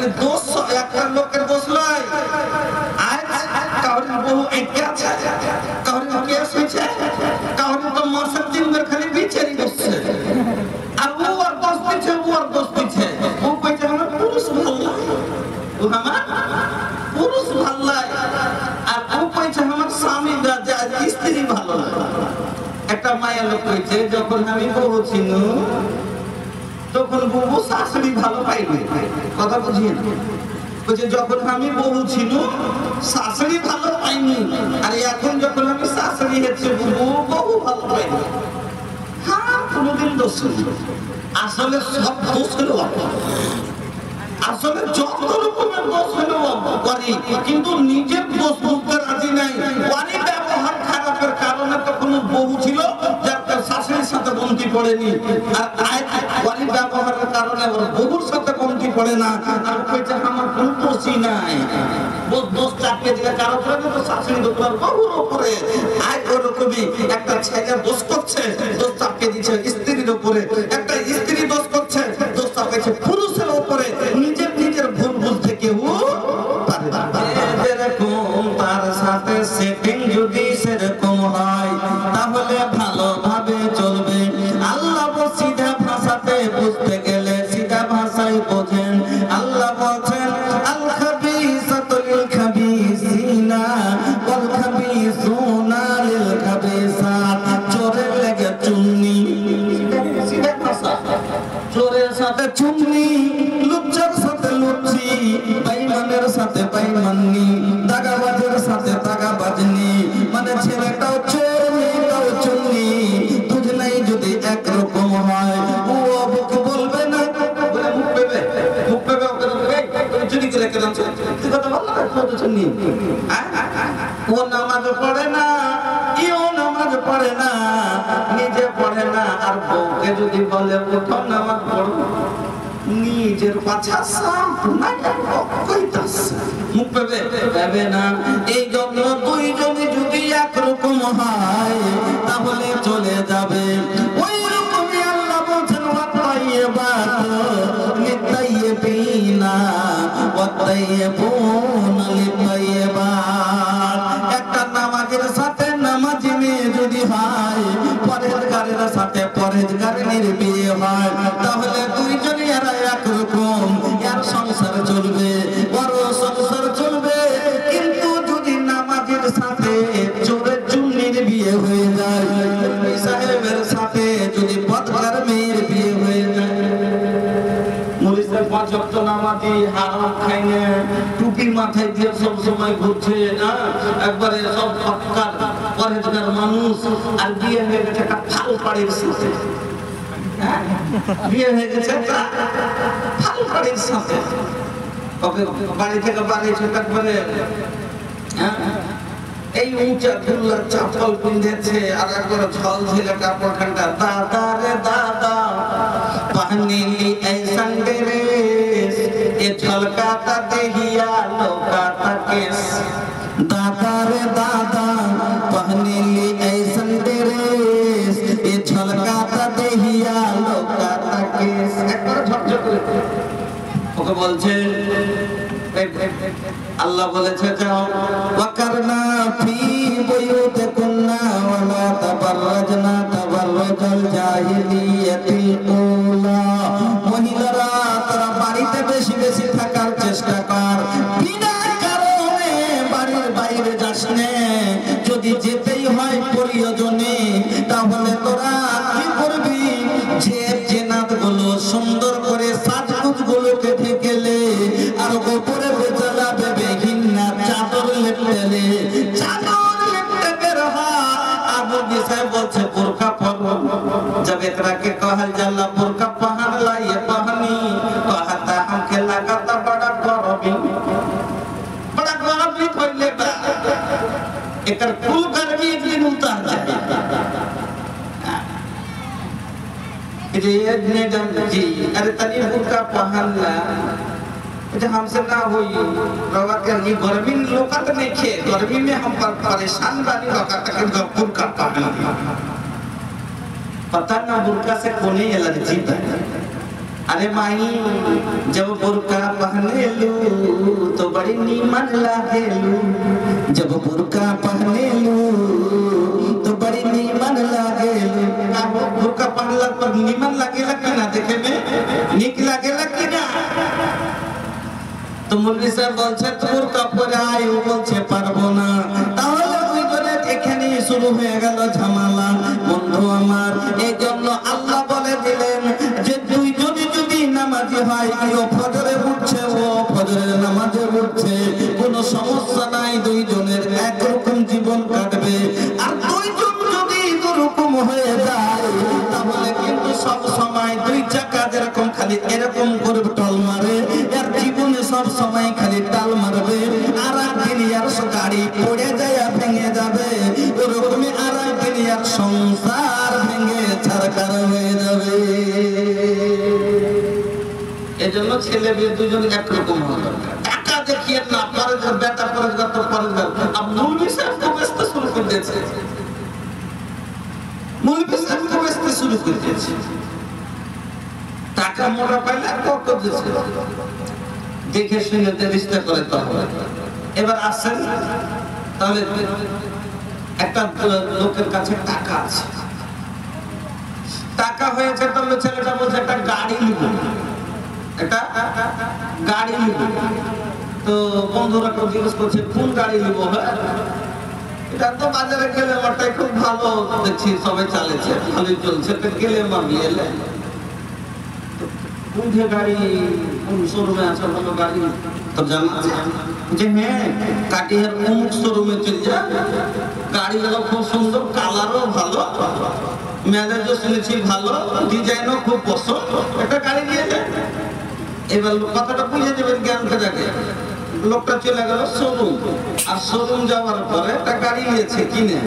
খালি দোষ একটা লোকের দোষ নয়। আজ কাউরি বহু একে আছে, কাউরি কেস হয়েছে, কাউরি তো মাসের দিনবার খালি বিচারি বসছে, আর ও আর দোষ দিচ্ছে, ও আর দোষ দিচ্ছে। ও কইছে আমার পুরুষ ভালো লাগে, ও আমার পুরুষ ভালো লাগে, আর ও কইছে আমার স্বামী স্ত্রী ভালো লাগে। একটা মায়া লোক কইছে যখন আমি বউ ছিল তখন বউ শাশুড়ি ভালো পাইবে, কথা বুঝিয়ে বলছে যখন আমি বউ ছিল শাশুড়ি ভালো পাইনি, আর এখন যখন আমি শাশুড়ি হচ্ছে বউ ভালো পাইনি। হ্যাঁ কোনোদিন দোষ আসলে সব দোষ হলো, আসলে যত রকমের দোষ হলো করি, কিন্তু নিজের দোষ বুঝতে রাজি নাই। ওয়ানি ব্যবহার খারাপের কারণে তো কোনো বউ ছিল যার শাশুড়ির সাথে কমতি পড়েনি, আর ওয়ানি ব্যবহারের কারণে ওর বহুর সাথে কমতি পড়ে না। আর কইছে আমার কোনো দোষই নাই, দোষ চাপিয়ে দিলে কারো করে তো শাশুড়ির উপর বহুর উপরে। আজ ওরকমই একটা ছেলে দোষ করছে, দোষ চাপিয়ে দিচ্ছে স্ত্রীর উপরে, একটা স্ত্রী দোষ করছে, দোষ চাপিয়েছে পুরুষের উপরে। নিজের নিজের ভুল বুঝতে কেউ পারে না। যেরকম তার সাথে সেটিং যদি সেরকম হয় তাহলে ভালোভাবে চলবে। আল্লাহ সিধা ভাষাতে বুঝতে গেলে সিধা ভাষায় বোঝেন। আল্লাহ বলছেন আল খাবিসাতু লিল খাবিসিনা ওয়াল খাবিসুনা লিল খাবিসাত। চোরের লেগে চুন্নি, সিধা ভাষা, চোরের সাথে চুন্নি, লুচ্চার সাথে লুচ্চি, বেঈমানের সাথে বেঈমানি, দাগাবাজের সাথে দাগাবাজনি। মানে ছেলেটাও চোর মেয়েটাও চুন্নি, দুজনেই যদি একরকম হয় ও ওকে বলবে না, বলে মুখ পেবে, মুখ পেবে ওকে বলবে তুমি চুরি করে কেন তুই কথা বল না, কত চুন্নি। ও নামাজ পড়ে না, ইও নামাজ পড়ে না, নিজে পড়ে না, আর বউকে যদি বলে ওঠো নামাজ পড়ো, নিজের পাছা সাপ নাই কইতাছে, মুখ পেবে না। এই জন্য দুইজনই যদি একরকম হয় তাহলে চলে যাবে। ওই রকমই আল্লাহ বলছেন ওয়াতাইয়্যিবাত লিতাইয়্যিবিনা ওয়াতাইয়্যিবুনা লিতাইয়্যিবাত। একটা নামাজের সাথে নামাজি মেয়ে যদি হয়, পরেজগারের সাথে পরেজগারিনীর বিয়ে হয়, তাহলে দুইজনই এরা একরকম, এর সংসার চলবে, বড় সংসার চলবে। কিন্তু যদি নামাজের সাথে চোরের চুন্নির বিয়ে হয়ে যায়, সাহেবের সাথে যদি বদকার মেয়ের বিয়ে হয়ে যায়, মুরিদের 5 ওয়াক্ত নামাজি হারাম খায় না, টুপি মাথায় দিয়ে সব সময় ঘুরছে, একবারে সব পাক্কা পরেজগার মানুষ, আর বিয়ে হয়ে গেছে একটা ফাল পাড়ির সাথে, বিয়ে হয়ে গেছে একটা ফাল পাড়ির সাথে। ওকে বাড়ি থেকে বাড়ি ছুটে করে এই উঁচা ধুলার চাপল পিঁধেছে, আর একবার ছল ছিল কাপড় খানটা। দাদা রে দাদা पहनीली ऐसन ड्रेस ये झलकाता देहिया लोकाता केस। दादा रे दादा पहनीली ऐसन ड्रेस ये झलकाता देहिया लोकाता केस। একবার ঝকঝক করে ওকে বলছে, আল্লাহ বলেছে যাও ওয়াকারনা ফি বুয়ুতিকুন্না ওয়ালা তাবাররাজনা তাবাররুজাল জাহিলিয়াতিল উলা। মহিলারা তোরা বাড়িতে বেশি বেশি থাকার চেষ্টা কর, বিনা কারণে বাড়ির বাইরে যাস না। যদি যেতেই হয় প্রয়োজনে তাহলে তোরা কি করবি, যে জেনাতগুলো সুন্দর করে সাজগুজগুলোকে ঢেকেলে আর গোপরে জ্বালাবে বেঘিন্না চাদর লেপটেলে, চাদর লেপটে বের হয়। আবু বিষয় বলছে বোরকা পরো, जब एकरा के कहल जाला বোরকা पहनला ये पहनी, कहता हमके लागता बड़ा गरमी थइले बा, एकर कुल गर्मी एक दिन उतार जाए। मैडम जी अरे तनी বোরকা पहनला जो हमसे ना हुई रवा के ये गर्मी लोकत नहीं खे, गर्मी में हम परेशान बानी लोकत के বোরকা पहन। पता ना বোরকা से कोने एलर्जी है। अरे माई जब বোরকা पहने नीमन लागेलू जब बुर्का पहनेलू तो बड़ी नीमन लागेलू बुर्का पहनला पर नीमन लागेला कि ना देखे में निक लागेला कि ना तो मौलवी साहब বলছে তোর কাপড়ে আয় ও বলছে পারবো না তাহলে দুইজনের এখানেই শুরু হয়ে গেল ঝামেলা বন্ধু আমার এইজন্য আল্লাহ বলে দিলেন যে দুইজনে যদি নামাজি হয় ও ফজরে উঠছে ও ফজরের নামাজে উঠছে কোনো সমস্যা নাই দুইজনের একরকম জীবন কাটবে আর দুইজন যদি দুরকম হয়ে যায় তাহলে কিন্তু সব সময় দুই চাকা যেরকম খালি এরকম করে টল মারে আর জীবনে সব সময় খালি টাল মারবে আর একদিন আর গাড়ি পড়ে যায় ভেঙে যাবে ওরকমই আর একদিন আর সংসার ভেঙে ছারখার হয়ে যাবে এজন্য ছেলে মেয়ে দুজন একরকম হবে টাকা দেখিয়ে না পারে বেটা পরে তো পরে মৌলভী সাহেব তো ব্যস্ত শুরু করে দিয়েছে মৌলভী সাহেব তো ব্যস্ত শুরু করে দিয়েছে টাকা মোটা পাইলে কত দিচ্ছে দেখে শুনে রিস্তা করে তো এবার আসেন তাহলে একটা লোকের কাছে টাকা আছে টাকা হয়েছে তাহলে ছেলেটা বলছে একটা গাড়ি নিব একটা গাড়ি নিব তো বন্ধুরা কেউ জিজ্ঞেস করছে কোন গাড়ি নিব এটা তো বাজারে গেলে আমারটাই খুব ভালো দেখছি সবাই চালিয়েছে ভালোই চলছে তো গেলে আমি এলে কোন গাড়ি কোন শোরুমে আছে ভালো গাড়ি তো জানা যে হ্যাঁ কাটিয়ার অমুক শোরুমে চলে যা গাড়ি গুলো খুব সুন্দর কালারও ভালো ম্যানেজও শুনেছি ভালো ডিজাইনও খুব পছন্দ একটা গাড়ি নিয়ে যায় এবার কথাটা বুঝে দেবেন জ্ঞানকে দেখে লোকটা চলে গেল শোরুম আর শোরুম যাওয়ার পরে একটা গাড়ি নিয়েছে কিনে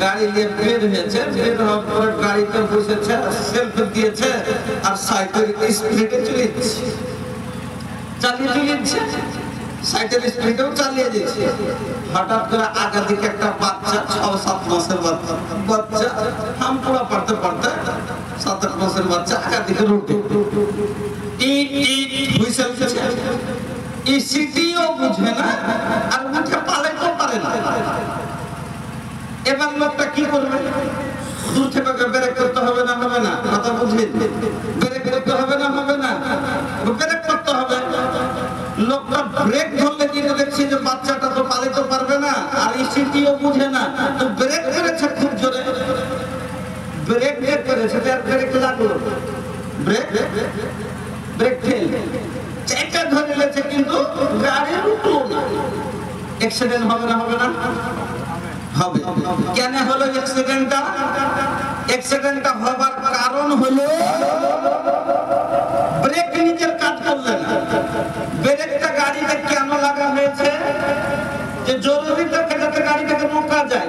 গাড়ি নিয়ে বের হয়েছে বের হওয়ার পরে গাড়িতে বসেছে সেলফি দিয়েছে আর সাইকেল স্পিডে চালিয়ে চলেছে সাইকেল স্পিডেও চালিয়ে দিচ্ছে হঠাৎ করে আগা দিকে একটা বাচ্চা 6-7 মাসের বাচ্চা হামপুরা পারতে পারতে 7-8 মাসের বাচ্চা আগা দিকে রুটে হুইসেল দিচ্ছে এই সিটিও বুঝে না আর উঠে পালাইতেও পারে না এবার লোকটা কি করবে দূর থেকে ব্রেক করতে হবে না কথা বুঝলেন ব্রেক করতে হবে না ব্রেক করতে হবে লোকটা ব্রেক ধরলে কিন্তু দেখছি যে বাচ্চাটা তো পালাইতে পারবে না আর এই সিটিও বুঝে না তো ব্রেক করেছে খুব জোরে ব্রেক করেছে তার ব্রেক লাগলো ব্রেক ফেল চাকা ধরে লেছে কিন্তু গাড়ি রুকলো না অ্যাক্সিডেন্ট হবে না হবে কেন হলো অ্যাক্সিডেন্টটা হবার কারণ হলো ব্রেক নিজের কাজ করলে না ব্রেকটা গাড়িতে কেন লাগা হয়েছে যে জরুরি থাকে যাতে গাড়িটাকে রোকা যায়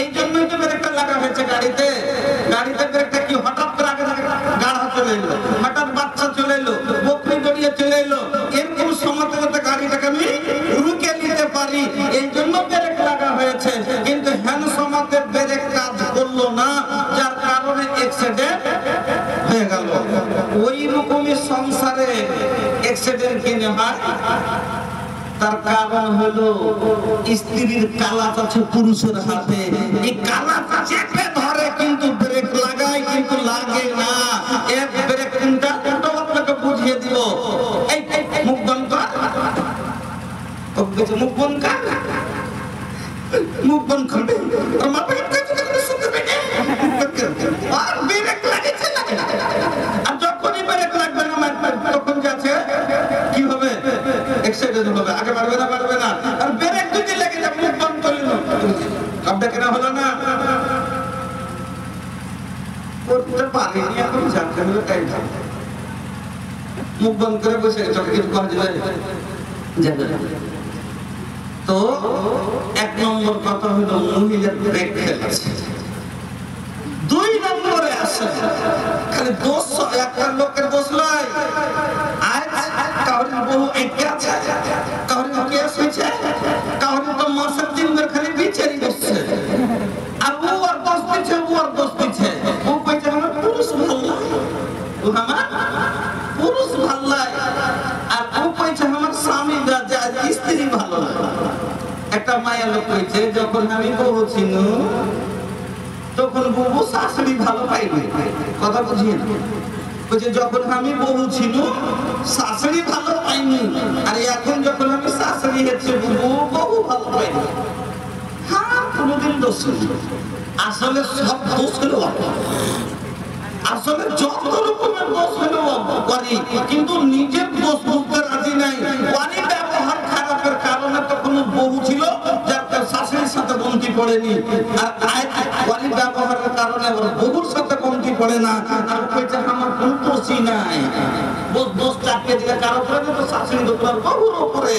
এই জন্যই তো ব্রেকটা লাগা হয়েছে গাড়িতে ব্রেকটা কি হঠাৎ করে আগে গাড়া চলে এলো হঠাৎ বাচ্চা চলে এলো বকরি গড়িয়ে চলে এলো এরকম সময়তে যাতে গাড়িটাকে আমি রুকে নিতে পারি এই জন্য ব্রেক লাগা হয়েছে কিন্তু হেন সময়তে ব্রেক কাজ করলো না যার কারণে অ্যাক্সিডেন্ট হয়ে গেল ওই রকমই সংসারে অ্যাক্সিডেন্ট কিনে হয় তার কারণ হলো স্ত্রীর কালাত আছে পুরুষের হাতে এই কালাত চেপে ধরে কিন্তু ব্রেক লাগায় কিন্তু লাগে না এক ব্রেক কোনটা তো আপনাকে বুঝিয়ে দিব এই মুখ বন্ধ কর মুখ বন্ধ কর মুখ বন্ধ করবে আর মাপে শুনবে আর ব্রেক লাগেছে আর যখনই ব্রেক লাগবে না তখন যাচ্ছে কি হবে অ্যাক্সিডেন্ট হবে আগে পারবে না আর ব্রেক যদি লেগে যায় মুখ বন্ধ করলেন আপনি কেন হলো না করতে পারেনি এখন জানতে হলো টাইম মুখ বন্ধ করে বসে চোখে কিছু যাবে তো এক নম্বর কথা হলো মহিলার ব্রেক ফেলেছে 2 নম্বরে আসে খালি দোষ একটা লোকের দোষ নয় আজ কাউরির বহু একা আছে কাউরির কেস হয়েছে কাউরির তো মাসের দিনবার খালি বিচারি বসছে আর ও আর দোষ দিচ্ছে ও কইছে আমার পুরুষ ভালো ও আমার পুরুষ ভালো আর ও কইছে আমার স্বামী স্ত্রী ভালো একটা মায়া লোক কইছে যখন আমি বউ ছিনু তখন বউ শাশুড়ি ভালো পাইনি। কথা বুঝিয়ে বলছে যখন আমি বউ ছিল শাশুড়ি ভালো পাইনি, আর এখন যখন আমি শাশুড়ি হচ্ছে বউ ভালো পাইনি। হ্যাঁ, কোনোদিন দোষ আসলে সব দোষ হলো আসলে যত রকমের দোষ হলো করি, কিন্তু নিজের দোষ বুঝতে রাজি নাই। ওয়ানি ব্যবহার খারাপের কারণে তো কোনো বহু ছিল যার শাশুড়ির সাথে বন্দি পড়েনি, আর ওয়ানি ব্যবহারের কারণে ওর বহুর সাথে বন্দি পড়ে না। আর কইছে আমার কোনো দোষই নাই, দোষ চাপিয়ে দিলে কারো উপরে তো শাশুড়ির উপর বহুর উপরে।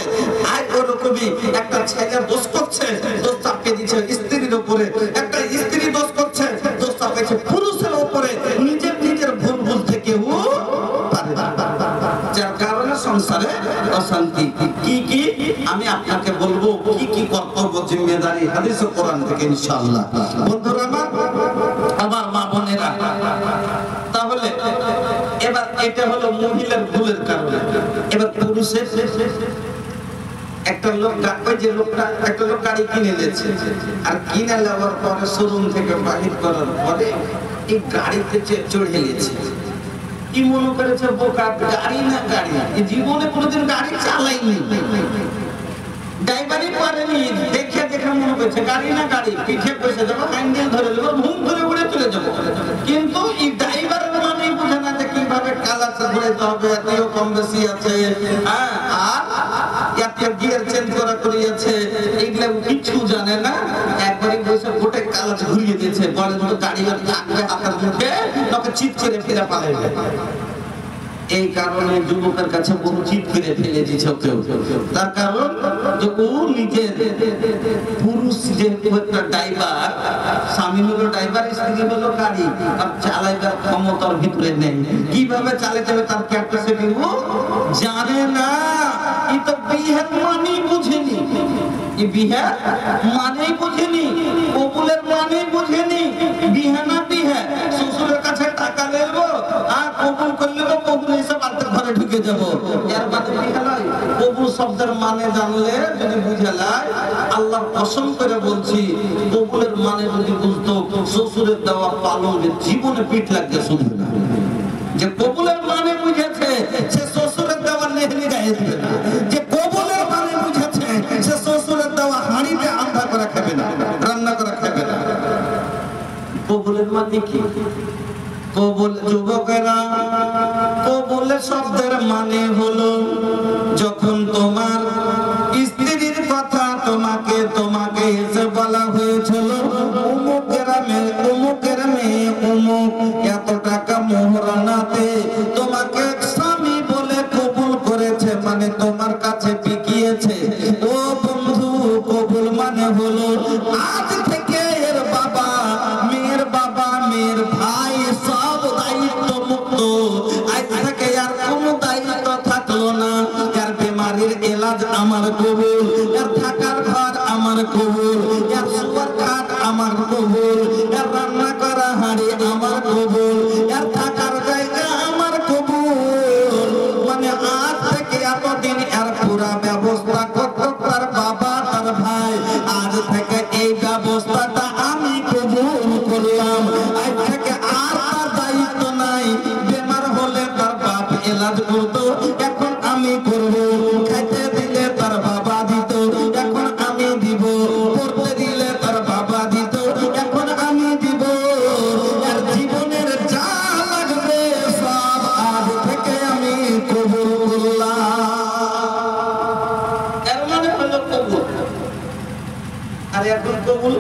আয় ওরকমই একটা ছেলে দোষ করছে, দোষ চাপিয়ে দিচ্ছে স্ত্রীর উপরে, একটা স্ত্রী দোষ করছে, দোষ চাপিয়েছে পুরুষের উপরে। নিজের নিজের ভুল বুঝতে কেউ পারে না, যার কারণে সংসারে অশান্তি। কি কি আমি আপনাকে বলবো, কি কি কর্তব্য জিম্মেদারি হাদিস ও কোরআন থেকে ইনশাআল্লাহ। বন্ধুরা আমার মা বোনেরা, তাহলে এবার এটা হলো মহিলার ভুলের কারণে। এবার পুরুষের একটা লোক একটা লোক গাড়ি কিনে নিয়েছে, আর কিনে নেওয়ার পরে শোরুম থেকে বাহির করার পরে এই গাড়িতে চড়ে নিয়েছে। কি মনে করেছে বোকা, গাড়ি না গাড়ি, জীবনে কোনোদিন গাড়ি চালাইনি, ড্রাইভারই পারেনি। দেখে দেখে মনে করছে গাড়ি না গাড়ি, পিঠে বসে যাবো, হ্যান্ডেল ধরে দেবো, ঘুম ধরে উড়ে চলে যাবো। কিন্তু এই ড্রাইভারের মানেই বোঝে না যে কিভাবে কালাচে ঘুরাইতে হবে, এতেও কম বেশি আছে, হ্যাঁ, আর এতে গিয়ার চেঞ্জ করা করিয়েছে, এইগুলো কিছু জানে না। একবারই বসে ফোটে কালাচ ঘুরিয়ে দিয়েছে, বলে দুটো গাড়ি থাকবে হাতের মুখে, তোকে চিৎ করে ফিরে পালাইবে। এই কারণে যুবকের কাছে বহু চিৎ করে ফেলে দিয়েছে কেউ। তার কারণ যে ও নিজের পুরুষ যেহেতু একটা ড্রাইভার, স্বামী হলো ড্রাইভার, স্ত্রী হলো গাড়ি, আর চালাইবার ক্ষমতার ভিতরে নেই। কিভাবে চালাতে হবে তার ক্যাপাসিটি ও জানে না। এই তো বিহার মানেই বুঝেনি, এই বিহার মানেই বুঝেনি, কবুলের মানেই বুঝেনি। বিহা না বিহা, শ্বশুরের কাছে টাকা নেবো আর কবুল করলে তো কবুল হিসাব আলতে ঘরে ঢুকে যাবো, এর মানে বিহা নয়। কবুল শব্দের মানে জানলে যদি বুঝালায়, আল্লাহ কসম করে বলছি, কবুলের মানে যদি বুঝতো শ্বশুরের দেওয়া পালঙ্গে জীবনে পিঠ লাগতে শুনবে না। যে কবুলের মানে বুঝেছে সে শ্বশুরের দেওয়া নেহলি গায়ে দিবে না, যে কবুলের মানে বুঝেছে সে শ্বশুরের দেওয়া হাঁড়িতে আন্ধা করে খাবে না, রান্না করে খাবে না। কবুলের মানে কি? কবুল যুবকেরা, কবুল শব্দের মানে হলো যখন তোমার স্ত্রীর কথা তোমাকে এসে বলা হয়েছিল, অমুকের মেয়ে অমুক এত টাকা মোহরানাতে তোমাকে স্বামী বলে কবুল করেছে, মানে তোমার কাছে বিকিয়েছে। ও বন্ধু, কবুল মানে হলো আজ থেকে এর বাবা, মেয়ের ভাই সব দায়িত্ব মুক্ত। আজ থেকে আর কোনো দায়িত্ব থাকলো না। এর বেমারির এলাজ আমার কবুল, এর থাকার ঘর আমার কবুল, এর শোয়ার খাট আমার কবুল, এর রান্না করা হাঁড়ি আমার কবুল, এর থাকার জায়গা আমার কবুল। মানে আজ থেকে এতদিন এর পুরা ব্যবস্থা করতো তার বাবা তার ভাই, আজ থেকে এই ব্যবস্থাটা আমি কবুল করলাম। আজ থেকে আর তার দায়িত্ব নাই। বেমার হলে তার বাপ এলাজ করতো, এখন আমি করবো। খাইতে দিলে তার বাবা দিত, এখন আমি দিব। পড়তে দিলে তার বাবা দিত, এখন আমি দিব। আর জীবনের যা লাগবে সব আজ থেকে আমি কবুল করলাম। এর মানে হলো কবুল। আর এখন কবুল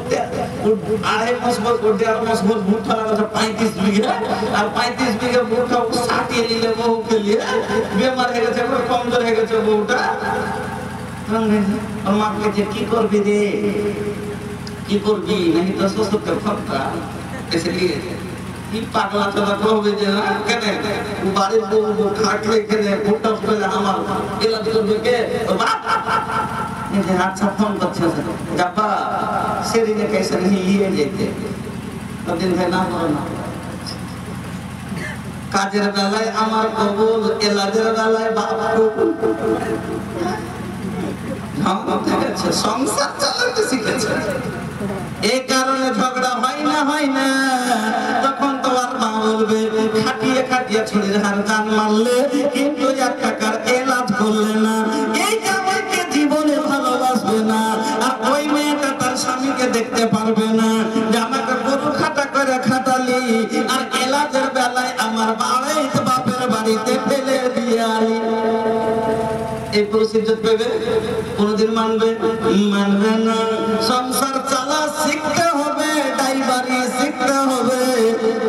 2.5 মাস পর 1.5 মাস পর ভুট্টা লাগাতে 35 বিঘা, আর 35 বিঘা ভুট্টা সাটিয়ে নিলে বউকে নিয়ে বেমার হয়ে গেছে, কমজোর হয়ে গেছে বউটা। মাকে যে কি করবি রে, কি করবি, নাকি তো শ্বশুরকে ফটকা এসে নিয়ে কি পাগলা চলা করবে যে না কেন বাড়ির বউ খাটলে এখানে ভুট্টা ফেলে আমার এলাজ করবে কে? আচ্ছা ফোন করছে যাবা সেদিনে কেসে নিয়ে যেতে দিন ভাই না করো না। কাজের বেলায় আমার কবুল, এলাজের বেলায় বাবা কবুল। সংসার চালাতে শিখেছে। এই কারণে ঝগড়া হয় না তখন তো আর মা বলবে খাটিয়ে খাটিয়ে ছুরির হার জান মারলে কিন্তু 1 টাকার এলাজ করলে না। এই জামাইকে জীবনে ভালোবাসবে না, আর ওই মেয়েটা তার স্বামীকে দেখতে পারবে না যে আমাকে গরু খাটা করে খাটালি আর এলাজের বেলায় আমার বাপের বাড়িতে ফেলে দিয়ে আলি। এই পরিস্থিতি পেবে কোনদিন মানবে না। সংসার চালা শিখতে হবে, ড্রাইভারি শিখতে হবে,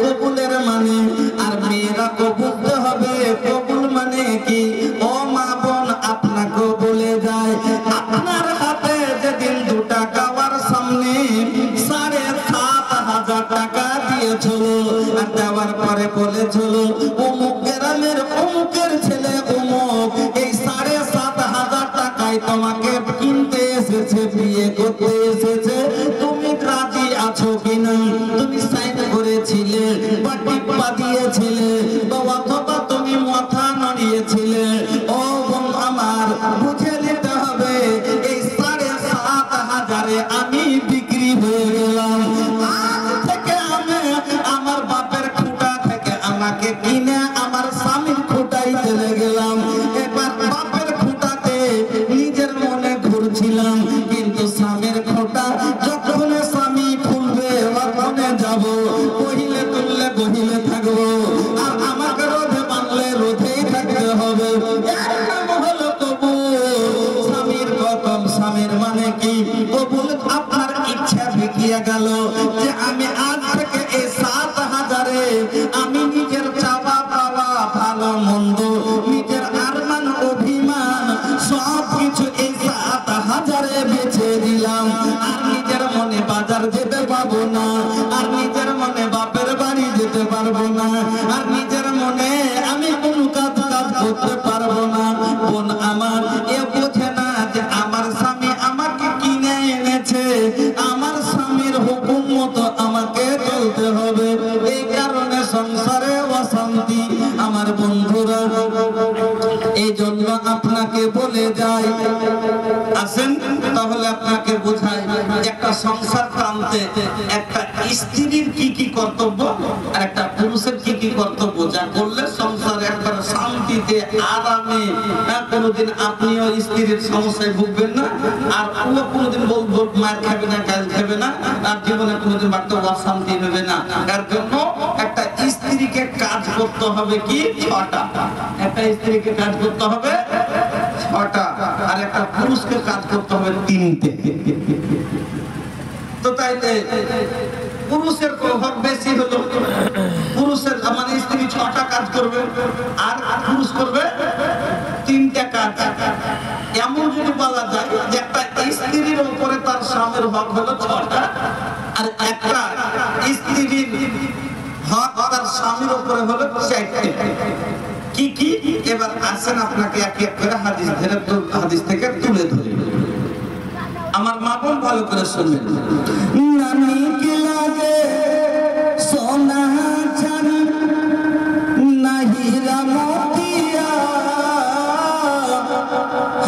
কবুলের মানে আর মেয়েরা কবুলতে হবে। কবুল মানে কি? ও মা বোন আপনাকে বলে যায়, আপনার হাতে যেদিন 2 টাকা আর সামনে 7,500 টাকা দিয়েছিল আর দেওয়ার পরে বলেছিল অমুক গ্রামের অমুকের ছেলে অমুক এই 7,500 টাকায় তোমাকে কিনতে এসেছে, বিয়ে করতে এসেছে, তুমি রাজি আছো কিনা? তুমি সাইন করেছিলে বা টিপ্পা দিয়েছিলে বা অথবা তুমি মাথা নড়িয়েছিলে? ও বোন আমার, বুঝে নিতে হবে এই 7,500 আমি বিক্রি হয়ে গেলাম। আজ থেকে আমি আমার বাপের খুঁটা থেকে আমাকে কিনে আমার স্বামীর খুঁটাই চলে গেলাম। এবার বাপের খুঁটাতে নিজের মনে ঘুরছিলাম, কিন্তু স্বামীর খুঁটা যখন স্বামী খুলবে ওখানে যাব, বহিলে তুললে বহিলে থাকবো, আর আমাকে রোধে বানলে রোধেই থাকতে হবে। হলো কবুল। স্বামীর কদম, স্বামীর মানে কি? কবুল আপনার ইচ্ছা বিকিয়ে গেল যে আমি আজ থেকে এই 7,000-এ আমি নিজের চাওয়া পাওয়া ভালো মন্দ নিজের আরমান অভিমান সব কিছু এই 7,000-এ বেছে দিলাম। আর নিজের মনে বাজার যেতে পারবো না, আর নিজের মনে বাপের বাড়ি যেতে পারবো না, আর নিজের মনে আমি কোনো কাজ করতে পারবো না। বোন আমার, এ বোঝে না যে আমার স্বামী আমাকে কিনে এনেছে, আমার স্বামীর হুকুম মতো আমাকে চলতে হবে। এই কারণে সংসারে অশান্তি। আমার বন্ধুরা, এই জন্য আপনাকে বলে যাই, আসেন তাহলে আপনাকে বোঝাই একটা সংসার টানতে একটা স্ত্রীর কি কর্তব্য আর একটা পুরুষের কি কর্তব্য, যা করলে সংসার একবার শান্তিতে আরামে, কোনোদিন আপনিও স্ত্রীর সমস্যায় ভুগবেন না, আর ও কোনোদিন বলবো মার খাবে না, গাল খাবে না, আর জীবনে কোনোদিন বাড়তে অশান্তি হবে না। এর জন্য একটা স্ত্রীকে কাজ করতে হবে কি 6টা। একটা স্ত্রীকে কাজ করতে হবে 6টা, আর একটা পুরুষকে কাজ করতে হবে 3টে। তো তাইলে পুরুষের প্রভাব বেশি হলো, পুরুষের মানে স্ত্রী 6টা কাজ করবে আর পুরুষ করবে 3টে কাজ। এমন যদি বলা যায় যে একটা স্ত্রীর উপরে তার স্বামীর হক হলো 6টা, আর একটা স্ত্রীর হক তার স্বামীর উপরে হলো 4টে। কি এবার আসেন আপনাকে এক এক করে হাদিস থেকে তুলে ধরে আমার মা বোন ভালো করে শুনবেন। নানি কি লাগে সোনা চাঁদি না হীরা মোতিয়া,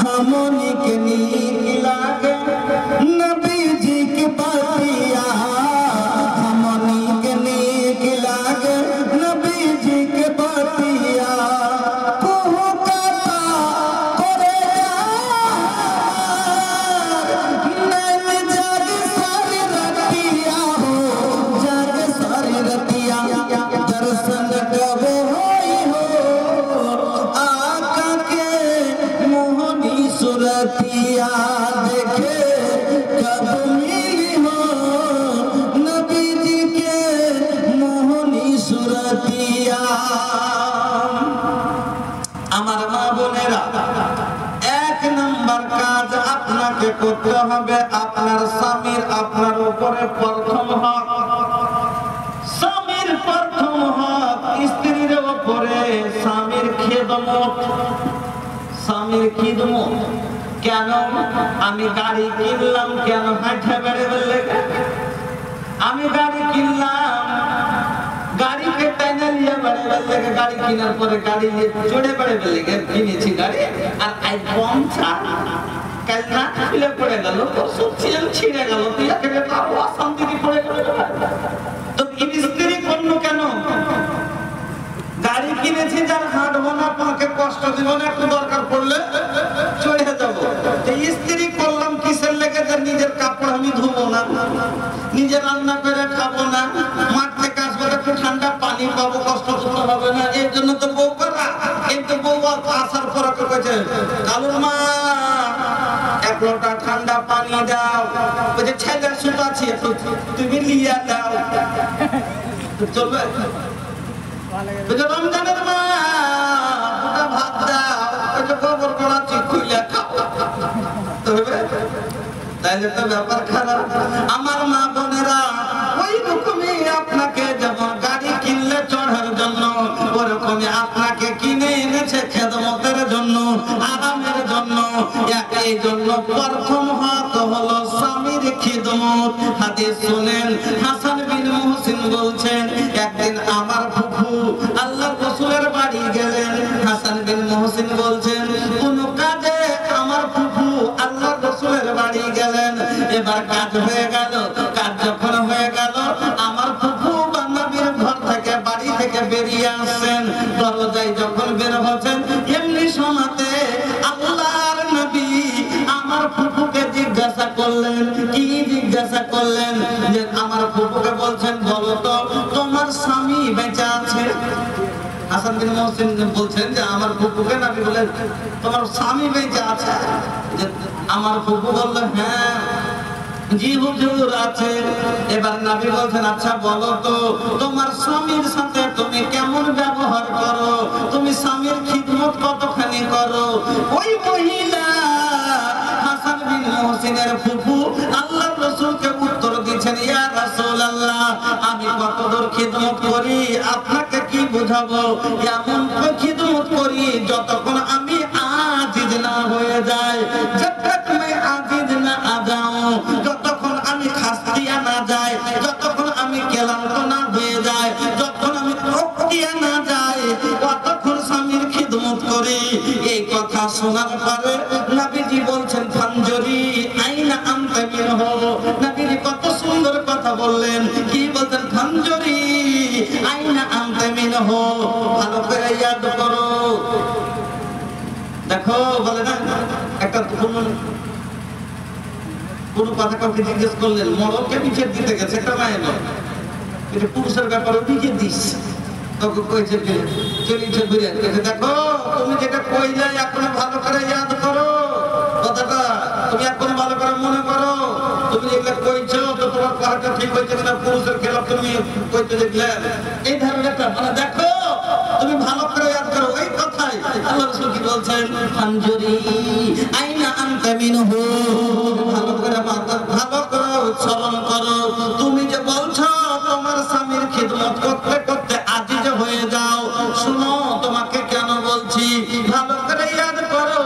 हमनी के नीक लागे नबीजी की बातिया, हमनी के नीक लागे नबीजी के बातिया। আমার মা বোনেরা, 1 নম্বর কাজ আপনাকে করতে হবে আপনার স্বামীর আপনার উপরে প্রথম হক। স্বামীর প্রথম হক স্ত্রীর উপরে স্বামীর খিদমত। স্বামীর খিদমত কেন? আমি গাড়ি কিনলাম কেন? হাঁটে বেড়ে লেগে আমি গাড়ি কিনলাম, গাড়িকে টেনে নিয়ে বেড়ে লেগে গাড়ি কেনার পরে গাড়ি নিয়ে চড়ে বেড়ে লেগে কিনেছি গাড়ি, আর আই পঞ্চার কাল না খুলে পড়ে গেল, পরশু চেন ছিঁড়ে গেল, তুই একেবারে আরো অশান্তিতে পড়ে গেল। তো স্ত্রী করলো কেন? গাড়ি কিনেছি যার হাঁটবো না, তোমাকে কষ্ট দিব না, একটু দরকার পড়লে চলে যাবো। স্ত্রী করলাম কিসের লেগে? যে নিজের কাপড় আমি ধুবো না, নিজে রান্না করে খাবো না, মাঠ থেকে আসবো একটু ঠান্ডা পানি পাবো, কষ্ট করতে হবে না, এর জন্য তো বউ করা। কিন্তু বউ আসার পর করেছে, কালুর মা এক লোটা ঠান্ডা পানি দাও, ওই যে ছেলের সুতো আছে তুমি লিয়া দাও, চলবে? রমজানের মা ভাত দাও, ওই যে গোবর করাচ্ছি খুইয়া খাও, তাইলে তো ব্যাপার খারাপ। আমার মা বোনেরা, ওই রকমই আপনাকে যেমন গাড়ি কিনলে চড়ার জন্য, ওরকমই আপনাকে কিনে এনেছে খেদমতের জন্য, আরামের জন্য। এই জন্য প্রথম হক হলো স্বামীর খিদমত। হাদিস শুনেন, হাসান বিন মুহসিন বলছেন, একদিন আমার ফুফু আল্লাহর রাসূলের বাড়ি গেলেন। হাসান বিন মুহসিন বলছেন, কোন কাজে আমার ফুফু আল্লাহর রাসূলের বাড়ি গেলেন। এবার কাজ হয়ে গেল। কাজ যখন হয়ে গেল, আমার ফুফু নবীর ঘর থেকে, বাড়ি থেকে বেরিয়ে আসছেন। দরজায় যখন বের হচ্ছেন, এমনি সময়তে আল্লাহর নবী আমার ফুফুকে জিজ্ঞাসা করলেন। কি জিজ্ঞাসা করলেন? যে আমার ফুফুকে বলছেন, বলো তো তোমার স্বামী বেঁচে আছে? হাসান বিন মুহসিন বলছেন যে আমার ফুফুকে নবী বলেন, তোমার স্বামী বেঁচে আছে? আমার ফুফু বলল, হ্যাঁ জি হুজুর আছে। এবার নবী বলছেন, আচ্ছা বলো তো তোমার স্বামীর সাথে তুমি কেমন ব্যবহার করো, তুমি স্বামীর খিদমত কতখানি করো? ওই মহিলা হাসান বিন মুহসিনের ফুফু আল্লাহর রাসূলকে উত্তর দিয়েছেন, ইয়া রাসূলুল্লাহ, আমি কতদূর খিদমত করি আপনাকে কি বুঝাবো? এমন খিদমত করি যতক্ষণ আমি আজিজ না হয়ে যাই, যতক্ষণ আমি আজিজ না আজাও, যতক্ষণ আমি খাস্তিয়া না যাই, যতক্ষণ আমি ক্লান্ত না হয়ে যাই, যতক্ষণ আমি থকিয়া না যাই, ততক্ষণ স্বামীর খিদমত করি। এই কথা শোনার পরে নবীজি বলছেন, ফানজুরি আইনা আনতা মিনহু। নবীজি কত সুন্দর কথা বললেন। কি বলতেন? ফানজুরি আইনা আনতা মিনহু। ভালো করে ইয়াদ করো। দেখো, বলে না একটা কোন কথা কাউকে জিজ্ঞেস করলেন, মরদকে নিচের দিতে গেছে, একটা মায়ের নয়, এটা পুরুষের ব্যাপারে নিচে দিস। তখন কইছে যে চলিছে ঘুরে, দেখো তুমি যেটা কইলে এখন ভালো করে ইয়াদ করো কথাটা, তুমি এখন ভালো করে মনে করো। তুমি যেগুলো কইছো তো তোমার কথাটা ঠিক হয়েছে কিনা, পুরুষের খেলাফ তুমি কইতে দেখলে, এই ধারণাটা মানে দেখো তুমি ভালো করে ইয়াদ করো। ওই কথাই আল্লাহ রাসূল কি বলছেন? ফানজুরি আইনা আনতা মিনহু। ভালো করে ভালো করে উচ্চারণ করো। তুমি যে বলছো তোমার স্বামীর খিদমত করতে করতে আজিজ হয়ে যাও, শুনো তোমাকে কেন বলছি, ভালো করে ইয়াদ করো।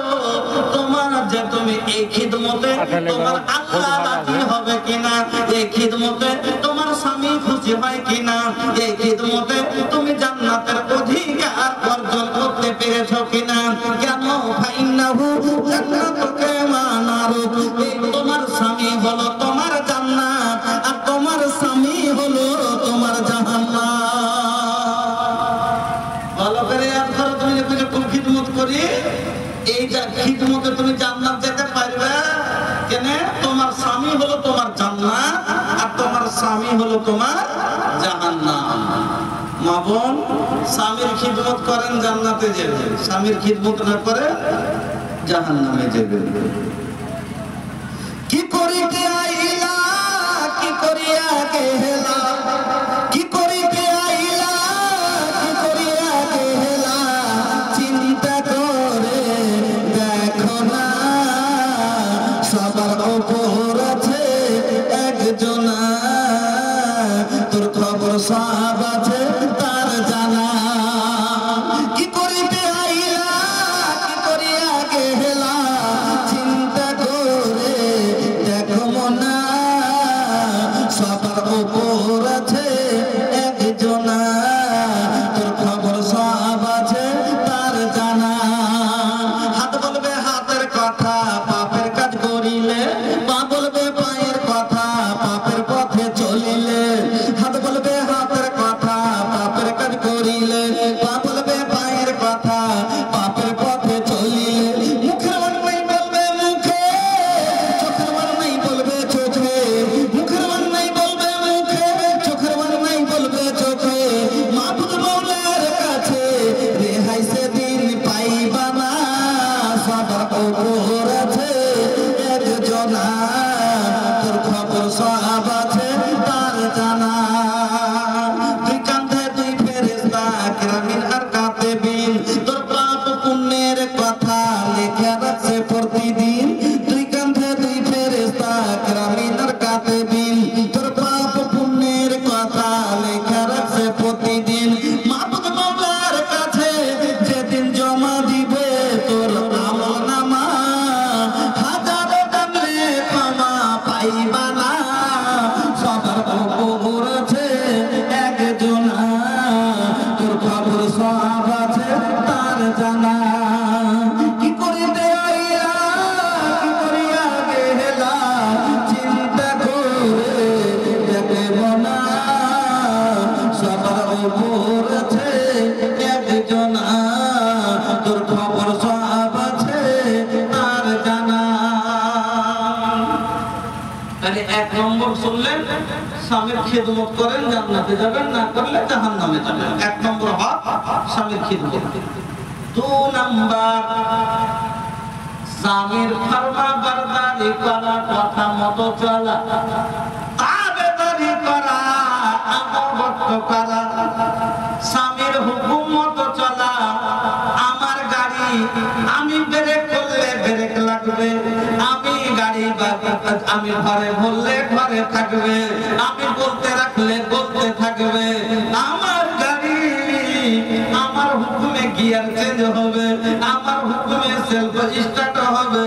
তোমার যে তুমি এই খিদমতে তোমার আল্লাহ রাজি হবে কিনা, এই খিদমতে তোমার স্বামী খুশি হয় কিনা, এই খিদমতে তুমি জান্নাতের অধিকার অর্জন করতে পেরেছো কিনা। কেন? ফাইন্নাহু জান্নাতুকা মানারু। তোমার স্বামী হলো তোমার জান্নাত, আর তোমার স্বামী হলো তোমার জাহান্নাম। ভালো করে ইয়াদ করো। তুমি যে কোন খিদমত করি, এই খিদমতে তুমি জান্নাত যেতে পারবে কেন? তোমার স্বামী হলো তোমার জান্নাত, আর তোমার স্বামী হলো তোমার জাহান্নাম। মা বোন, স্বামীর খিদমত করেন জান্নাতে যাবেন, স্বামীর খিদমত না করে জাহান্নামে যাবেন। কি করিতে আইলা, কি করিয়া গেলা, কি করিতে আইলা, কি করিয়া গেলা, চিন্তা করে দেখো না, সবার উপর আছে একজনা, তোর খবর সব আছে তার জানা। কি করিতে আইলা, কি করিয়া গেলা, চিন্তা করে দেখো না, সবার উপর আছে একজনা, তোর খবর সব আছে তার জানা। হাত বলবে হাতের কথা, পাপের কাজ প্রতিদিন দুই কাঁধে দুই ফেরেশতা কিরামিন আর কাতিবিন তোর পাপ পুণ্যের কথা লেখা রাখছে প্রতিদিন মাবুদ মাওলার কাছে যেদিন জমা দিবে তোর আমলনামা হাজারো টানলে ক্ষমা পাইবা না সবার উপর আছে একজন তোর খবর সব আছে তার জানা কি করিতে আইলা কি করিয়া গেলা চিন্তা করে দেখব না সবার উপর আছে একজন তোর খবর সব আছে তার জানা। তাহলে এক নম্বর শুনলেন স্বামীর খিদমত করেন জান্নাতে যাবেন, না করলে জাহান্নামে যাবেন। এক নম্বর হক স্বামীর খিদমত। দুই নম্বর স্বামীর ফরমা বরদারি করা, কথা মতো চলা, তাবেদারি করা, আনুগত্য করা, স্বামীর হুকুম মতো চলা। আমার গাড়ি আমি ব্রেক করলে ব্রেক লাগবে, আমি গাড়ি আমি ঘরে বললে ঘরে থাকবে, আমি বলতে রাখলে বলতে থাকবে। আমার গাড়ি আমার হুকুমে গিয়ার চেঞ্জ হবে, আমার হুকুমে সেলফ স্টার্ট হবে।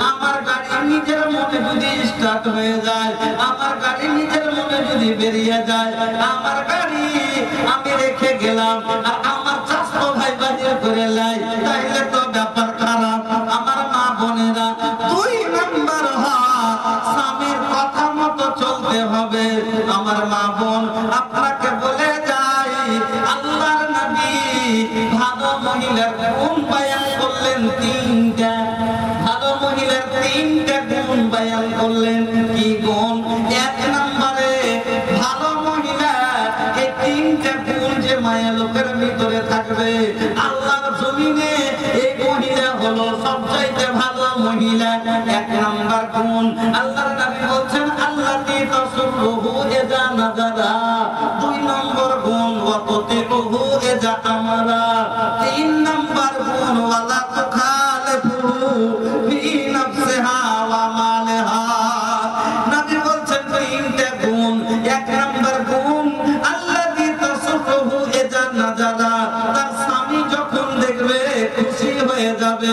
আমার গাড়ি নিজের মনে যদি স্টার্ট হয়ে যায়, আমার গাড়ি নিজের মনে যদি বেরিয়ে যায়, আমার গাড়ি আমি রেখে গেলাম আর আমার চাষতো ভাই বাজিয়ে করে লাই, তাইলে তো ব্যাপার খারাপ। আমার মা বোনেরা, দুই নম্বর স্বামীর কথা মতো চলতে হবে। আমার মা বোন আপনাকে বলে যাই, আল্লাহর নবী ভালো মহিলার গুণ বয়ান করলেন তিনটা, ভালো মহিলার তিনটা গুণ বয়ান করলেন। কি গুণ? এক নম্বরে ভালো মহিলা এই তিনটা গুণ যে মায়া লোকের ভিতরে থাকবে, আল্লাহর জমিনে এই মহিলা হলো সবচাইতে ভালো মহিলা। এক নম্বর গুণ আল্লাহর নবী বলছেন আল্লাযী তাসুরুহু ইযা নাযারা। দুই নম্বর গুণ ওয়াতুতিউহু ইযা আমারা। তিন নম্বর গুণ ওয়ালা তুখালিফুহু ফি নাফসিহা ওয়া মালিহা। নবী বলছেন তিনটা গুণ। এক নম্বর গুণ আল্লাযী তাসুরুহু ইযা নাযারা, তার স্বামী যখন দেখবে খুশি হয়ে যাবে।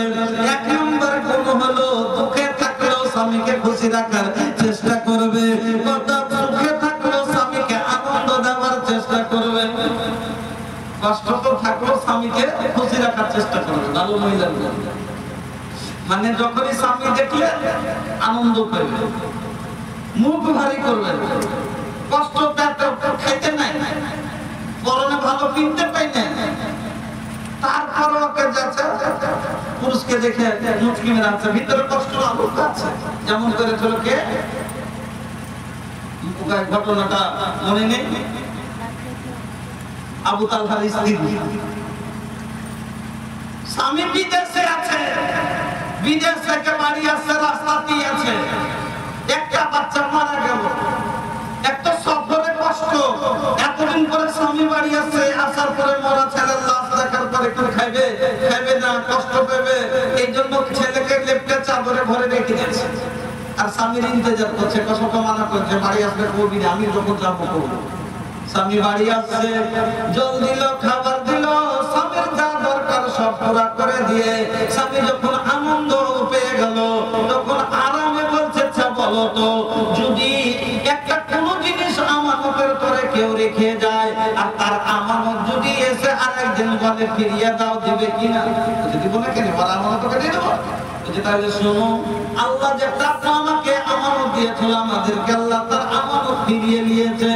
এক নম্বর গুণ হলো দুঃখে থাকলেও স্বামীকে খুশি রাখার চেষ্টা করবে, কত সুখে থাকলেও স্বামীকে আনন্দ দেওয়ার চেষ্টা করবে। কষ্ট তো থাকলেও স্বামীকে খুশি রাখার চেষ্টা করবে। ভালো মহিলার গুণ মানে যখনই স্বামী দেখলে আনন্দ করবে, মুখ ভারী করবে, কষ্ট খাইতে নাই, পরনে ভালো কিনতে পাই না, তারপর ওকে যাচ্ছে পুরুষকে দেখে মুচকি মেরাচ্ছে, ভিতরে কষ্ট আছে। যেমন করে চলো কে ঘটনাটা মনে নেই, আবু তালহার স্ত্রী, স্বামী বিদেশে আছে, বিদেশ থেকে বাড়ি আসছে, রাস্তাতেই আছে, একটা বাচ্চা মারা গেল। একটা সফরে কষ্ট, এতদিন পরে স্বামী বাড়ি আসছে, আসার পরে মরা ছেলের লাশ দেখার পরে একটু খাইবে খাইবে না, কষ্ট পাবে, এই জন্য ছেলেকে লেপটে চাদরে ভরে রেখে দিয়েছে। আর স্বামীর ইন্তজার করছে, কষ্ট মানা করছে, বাড়ি আসবে করবি না, আমি যখন যাবো করবো। স্বামী বাড়ি আসছে, জল দিল, খাবার দিল, স্বামীর যা দরকার সব পুরা করে দিয়ে স্বামী যখন আনন্দ পেয়ে গেল, তখন আরামে বলছে বলো তো, যদি একটা কোনো জিনিস আমানতের করে কেউ রেখে যায় আর তার আমানত যদি এসে আরেকদিন বলে ফিরিয়ে দাও, দিবে কিনা? যদি বলে কেন আর আমানতকে দিয়ে দেবো। তাহলে শোনো, আল্লাহ যে টাকা আমাকে আমানত দিয়েছিল, আমাদেরকে আল্লাহ তার আমানত ফিরিয়ে নিয়েছে।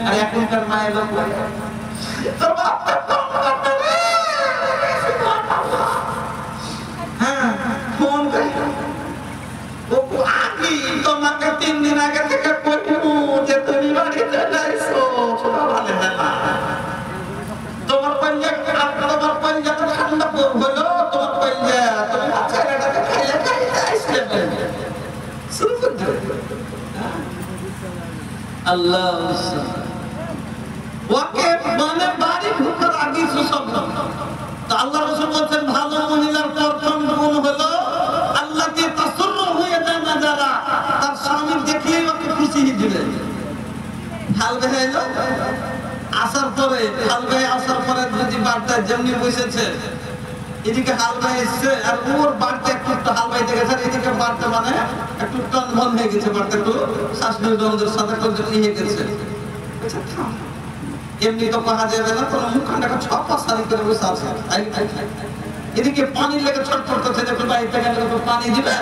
আর এখনকার মায়ের লোক হ্যাঁ ফোন করে তোমাকে 3 দিন আগে থেকে কইবো যে তুমি বাড়িতে যাইছো, ভালো না তোমার পাঞ্জা, তোমার পাঞ্জা তো ঠান্ডা হলো, তোমার পাঞ্জা তুমি ছেলেটাকে খাইলে খাইলে আসলে শুরু করতে আল্লাহ ওকে মানে বাড়ি ঢুকার আগে সব। তো আল্লাহ রাসূল বলেন ভালো মহিলার প্রথম গুণ হলো আল্লাহকে তাসুর হাল বেহে এলো আসার পরে হাল বেহে আসার পরে যদি বাড়তে যেমনি বসেছে এদিকে হাল বেহে এসছে আর ওর বাড়তে একটু হাল বাইতে গেছে আর এদিকে বাড়তে মানে একটু টান বন্ধ হয়ে গেছে বাড়তে একটু শাশুড়ি ননদের সাথে একটু নিয়ে গেছে এমনি তো কহা যাবে না তোর মুখখানটাকে ছপা সারি করে বসে আছে এদিকে পানি লেগে ছটফট করছে যখন বাড়িতে গেলে পানি দিবে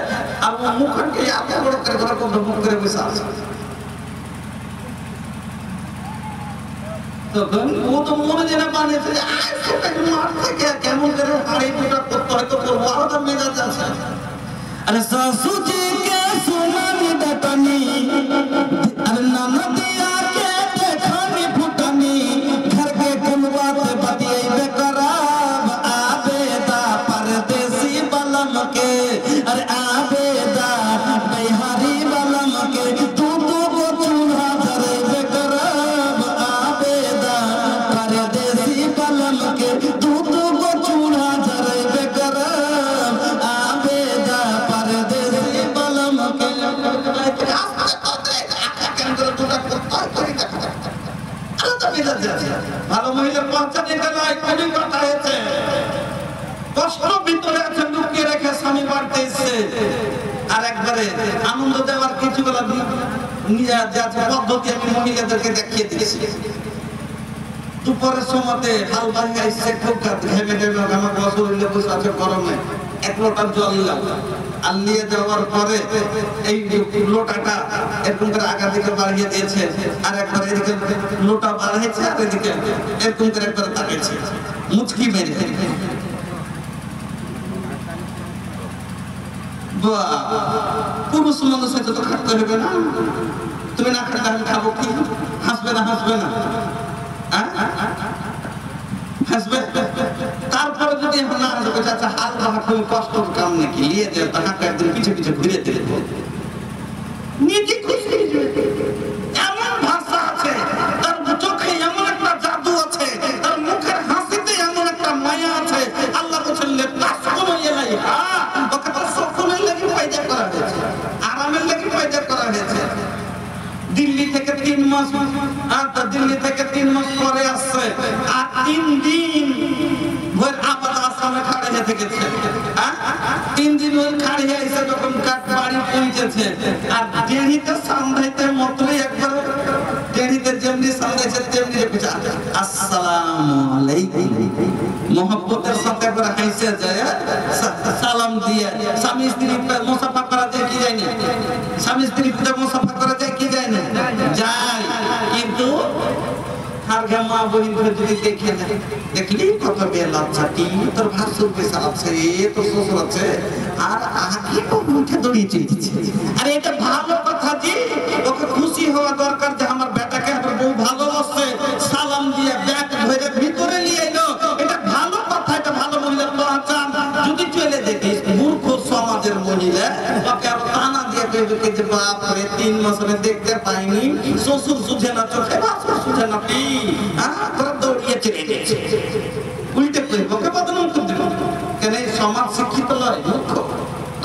আর ও মুখখানকে এত বড় করে করে মুখ করে বসে আছে তখন ও তো মনে যেন বানিয়েছে যে মার থেকে কেমন করে হাড়ি ফুটা করতে হয়তো করবো আরো তার মেজাজ আছে अरे सासू जी के सुनानी डटनी अरे ननदिया के देखनी फुटनी घर के कुलवा से बतिये कराब आबेदा परदेसी बलम के अरे आबेदा बिहारी बलम के तू को चूल्हा धरे कराब आबेदा परदेसी बलम के तू को चूल्हा धरे कराब आबेदा परदेसी बलम के ভালো মহিলার পঞ্চায়েত এটা নয় কোন কথা হয়েছে কষ্ট ভিতরে আছে লুকিয়ে রেখে স্বামী বাড়তে এসছে আর একবারে আনন্দ দেওয়ার কিছু গুলো পদ্ধতি আমি মহিলাদেরকে দেখিয়ে দিয়েছি দুপুরের সময়তে হাল ভাঙে আসছে খুব ঘেমে ঘেমে আমার বছর বসে আছে গরমে এক লোটা জল নিলাম আর নিয়ে যাওয়ার পরে এই লোটাটা এরকম করে আগা দিকে বাড়িয়ে দিয়েছে আর একবার এদিকে লোটা বাড়িয়েছে আর এদিকে এরকম করে একবার তাকিয়েছে মুচকি মেরে পুরুষ মানুষ হয়তো তো খাটতে হবে না তুমি না খাটলে আমি খাবো কি হাসবে না হাসবে তারপরে যদি এখন না হাসবে চাচা হাত বাহা খুবই কষ্টর কাম নাকি নিয়ে দেয় তাহাকে একদিন পিছে পিছে ঘুরে দিলে নিজে খুশি এমন ভাষা আছে তার চোখে এমন একটা জাদু আছে তার মুখের হাসিতে এমন একটা মায়া আছে আল্লাহ বলেন তাসকুনু ইলাইহা ওকে তো সকলের লাগি পয়দা করা হয়েছে আরামের লাগি পয়দা করা হয়েছে দিল্লি থেকে 3 মাস দিল্লি থেকে 3 মাস পরে আসছে আর 3 দিন ভোর আপাত আসামে খাড়ে হয়ে থেকেছে 3 দিন ওই খাড়ে হয়ে এসে যখন কাঠ বাড়ি পৌঁছেছে আর দেরিতে সামলাইতে মতই একবার দেরিতে যেমনি সামলাইছে তেমনি রেখেছে আসসালামু আলাইকুম মোহাম্মতের সাথে একবার হাসে যায় সালাম দিয়ে স্বামী স্ত্রী মুসাফা করা যায় কি যায় না স্বামী স্ত্রী মুসাফা করা যায় কি যায় না যায় কিন্তু আর মা বহিন করে যদি দেখে দেখলি কত বেলাচ্ছাটি তোর ভাসুর পেশা আছে তোর শ্বশুর আছে আর আগে তো মুখে দড়িয়ে চলতেছে আরে এটা ভালো কথা জি ওকে খুশি হওয়া দরকার যে আমার বেটাকে আমার বউ ভালোবাসে সালাম দিয়ে ব্যাগ ধরে ভিতরে নিয়ে এলো এটা ভালো কথা এটা ভালো মহিলার পহচান যদি চলে দেখিস মূর্খ সমাজের মহিলা ওকে আর টানা দিয়ে কইবে যে বাপ রে 3 মাস ধরে দেখতে পাইনি শ্বশুর সুঝে না চোখে ভাসুর সুঝে না কি তোরা দৌড়িয়ে চলে গেছে উল্টে কইব ওকে বদনাম করে দিল কেন এই সমাজ শিক্ষিত নয় মূর্খ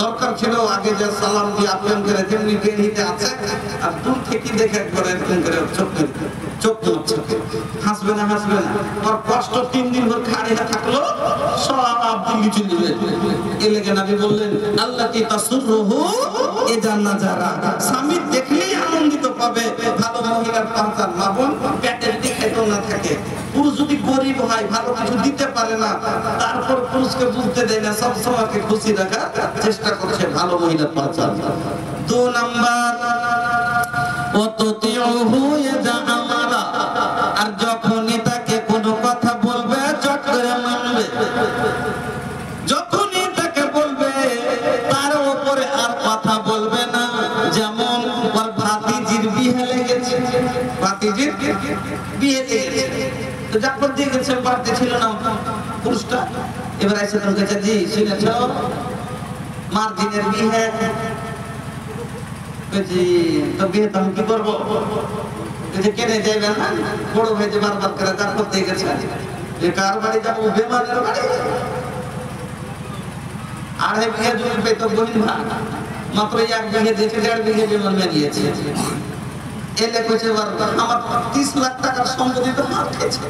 দরকার ছিল আগে যে সালাম দিয়ে আপন করে যেমনি বেরিয়ে আছে আর দূর থেকে দেখে একবার এরকম করে চোখ হাসবে না ওর কষ্ট 3 দিন ধরে খাড়ে থাকলো সব দিল্লি চলে যাবে এ লেগে নবী বললেন আল্লাহ কি তাসুরহু ইদা নাজারা স্বামী দেখলেই আনন্দিত পাবে ভালো মহিলার পহচান মাবন পেটের দিকে তো না থাকে পুরুষ যদি গরিব হয় ভালো কিছু দিতে পারে না তারপর পুরুষকে বুঝতে দেয় না সব সময়কে খুশি রাখার চেষ্টা করছে ভালো মহিলার পহচান 2 নাম্বার ওয়াতুতিউহু ইদা আমারা আর যখনই তাকে কোনো কথা বলবে চট করে মানবে যখনই তাকে বলবে তার উপরে আর কথা বলবে না যেমন ওর ভাতিজির বিয়ে লেগেছে ভাতিজির বিয়ে লেগেছে তো যখন দিয়ে গেছে বাড়তে ছিল না পুরুষটা এবার এসে তোর কাছে জি শুনেছ মার দিনের বিয়ে জি তো বিয়ে তো আমি কি করবো কেনে যাইবে না বড় ভাই যে বারবার করে তার করতে গেছে যে কার বাড়ি যাবো বেমানের বাড়ি আর বিঘে জমি পেত বহিন মাত্র 1 বিঘে দিয়েছে 1.5 বিঘে বেমান নিয়েছে এলে কইছে আমার 30 লাখ টাকার সম্পত্তি তো হাত খেয়েছে,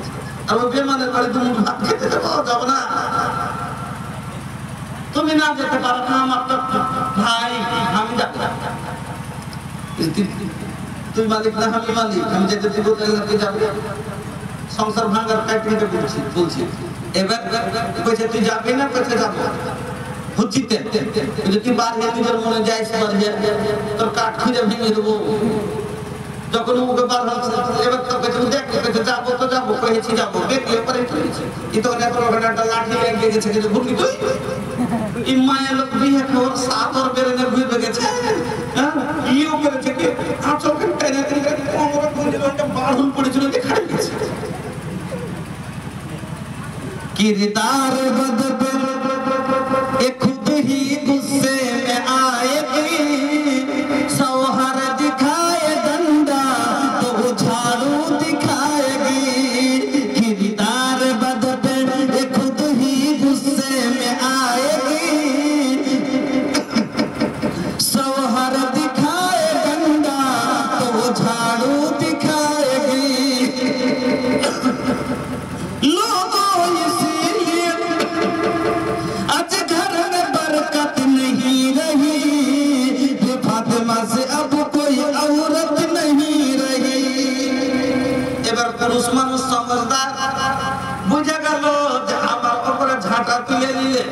আর ওই বেমানের বাড়ি তুমি ভাত খেতে যাব না, তুমি না যেতে পারো না, আমার তো ভাই, আমি যাবো। তুই মালিক না আমি মালিক, আমি যেতে দিব তুই যাবি, সংসার ভাঙার কাটিয়ে বলছি। এবার কইছে তুই যাবি না, কইছে যাবো হুচিতে, তুই বাড়িয়ে নিজের মনে যাইস, বাড়িয়ে তোর কাঠ খুঁজে ভেঙে দেবো। যখন ওকে বার হচ্ছে এবার তো কইছে দেখ, কইছে যাবো তো যাবো, কইছি যাবো, দেখলে পরে কইছে ই তো এখন ওখানে একটা লাঠি লেগে গেছে, কিন্তু ভুলকি তুই এই মায়ের লোক বিয়ে খবর সাতর বেরেনে ঘুরে গেছে, হ্যাঁ ইও করেছে কি আচরণ টেনে টেনে কোমরে গুঁজে একটা বাড়ুন পড়েছিল, দেখাই গেছে किरदार बद पे ये खुद ही गुस्से में आएगी, सौहर दिखाए डंडा तो झाड़ू दिखाएगी। किरदार बद पे ये खुद ही गुस्से में आएगी, सौहर दिखाए डंडा तो झाड़ू दिखाएगी। आज घर में बरकत नहीं रही, फातिमा से अब कोई औरत नहीं रही। এবার পুরুষ মানুষ সমঝদার বুঝে গেল যে আমার উপরে ঝাঁটা তুলে নিলে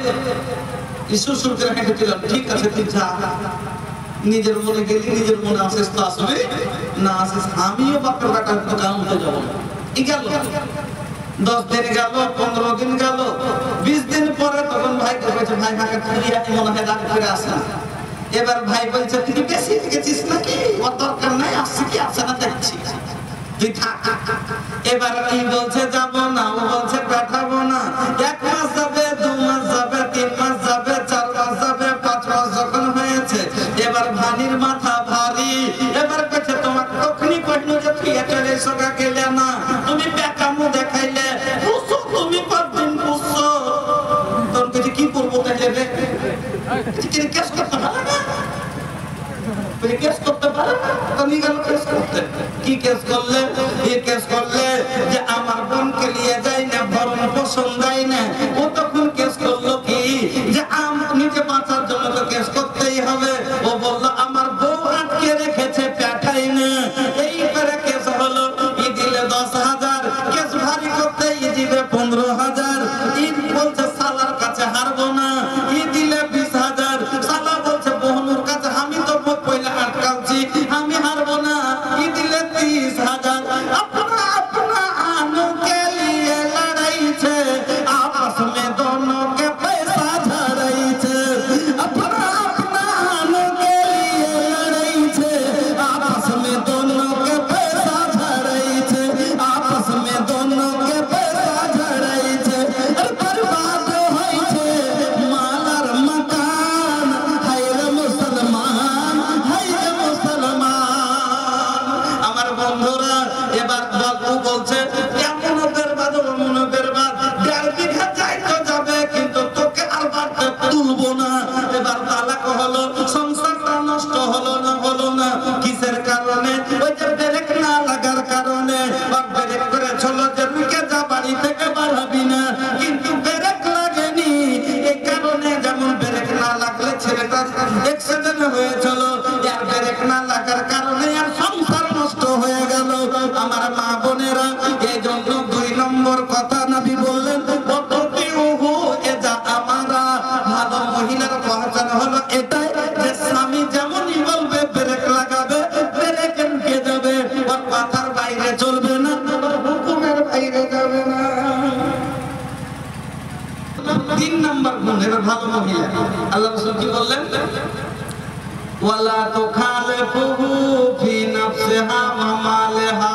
শ্বশুর করে হেঁটেছিলাম, ঠিক আছে তুই যা, নিজের মনে গেলি, নিজের মনে আসিস তো আসবে না, আসিস আমিও বাপের বেটার দোকান উঠে যাবো। ঠিক গেল 10 দিন গেল, 15 দিন গেল, 20 দিন পরে তখন ভাই বলছে ভাই মাকে ফিরিয়ে মনে হয় রাগ করে আসা। এবার ভাই বলছে তুই বেশি গেছিস নাকি, ওর দরকার নাই, আসছি কি আসে না দেখছি, তুই থাক। এবার কি বলছে যাবো না, ও বলছে পাঠাবো না। 1 মাস যাবে, 2 মাস যাবে, 3 মাস যাবে, 4 মাস যাবে, 5 মাস যখন হয়েছে এবার ভানির মাথা ভারী। এবার কইছে তোমার তখনই কইনো যে তুই একেবারে সগা গেলে না, তুমি বেকামু দেখাইলে বুঝছো, তুমি কতদিন বুঝছো, তোর কাছে কি করবো তাহলে রে, তুই কেস করতে পারে না, তুই কেস করতে পারে না, তুমি গেল কেস করতে। কি কেস করলে? এই কেস করলে যে আমার বোনকে নিয়ে যাই না, ভরণ পোষণ দেয় না, ও তখন কেস করলো কি যে নিজে বাঁচার জন্য তো কেস করতেই হবে। ও বললো আমার বউ আটকে রেখেছে, পাঠাই না, এই করে কেস হলো। ই দিলে 10,000, কেস ভারী করতে ই দিলে 15,000। ই বলছে সালার কাছে হারবো না, ই দিলে 20,000। সালা বলছে বহনুর কাছে আমি তো পয়লা আটকালছি, আমি হারবো না, ই দিলে 30,000। अपना अपना आनों के लिए लड़ाई छे, आपस में दोनों के पैसा झड़ाई छे। अपना अपना आनों के लिए लड़ाई छे, आपस में दोनों के पैसा झड़ाई छे, आपस में दोनों के पैसा झड़ाई छे। अरे बर्बाद होई छे माल और मकान, हाय रे मुसलमान, हाय रे मुसलमान। আমার বন্ধুরা এবার বাবু বলছে কেমন বেরবাদ, অমন বেরবাদ, 1.5 বিঘা যাই তো যাবে, কিন্তু তোকে আর বাড়তে তুলবো না। এবার তালাক হলো, সংসারটা নষ্ট হলো না, হলো না কিসের কারণে? ওই যে ব্রেক না লাগার কারণে। ব্রেক করে চলো যে রুকে যা, বাড়ি থেকে বাড়াবি না, কিন্তু ব্রেক লাগেনি এই কারণে। যেমন ব্রেক না লাগলে ছেলেটা অ্যাক্সিডেন্ট হয়েছিল, আর ব্রেক না লাগার কারণে আর সংসার নষ্ট হয়ে গেল। আমার মা বোনেরা, এই জন্য 2 নম্বর কথা নবী বললেন, ভালো মহিলার পহচান হলো এটাই যে স্বামী যেমনই বলবে ব্রেক লাগাবে, ব্রেক ঢুকে যাবে, ওর কথার বাইরে চলবে না, হুকুমের বাইরে যাবে না। 3 নম্বর গুণ, এবার ভালো মহিলা। আল্লাহ রাসূল কি বললেন? ওয়ালা তুখালিফুহু ফি নাফসিহা ওয়া মালিহা।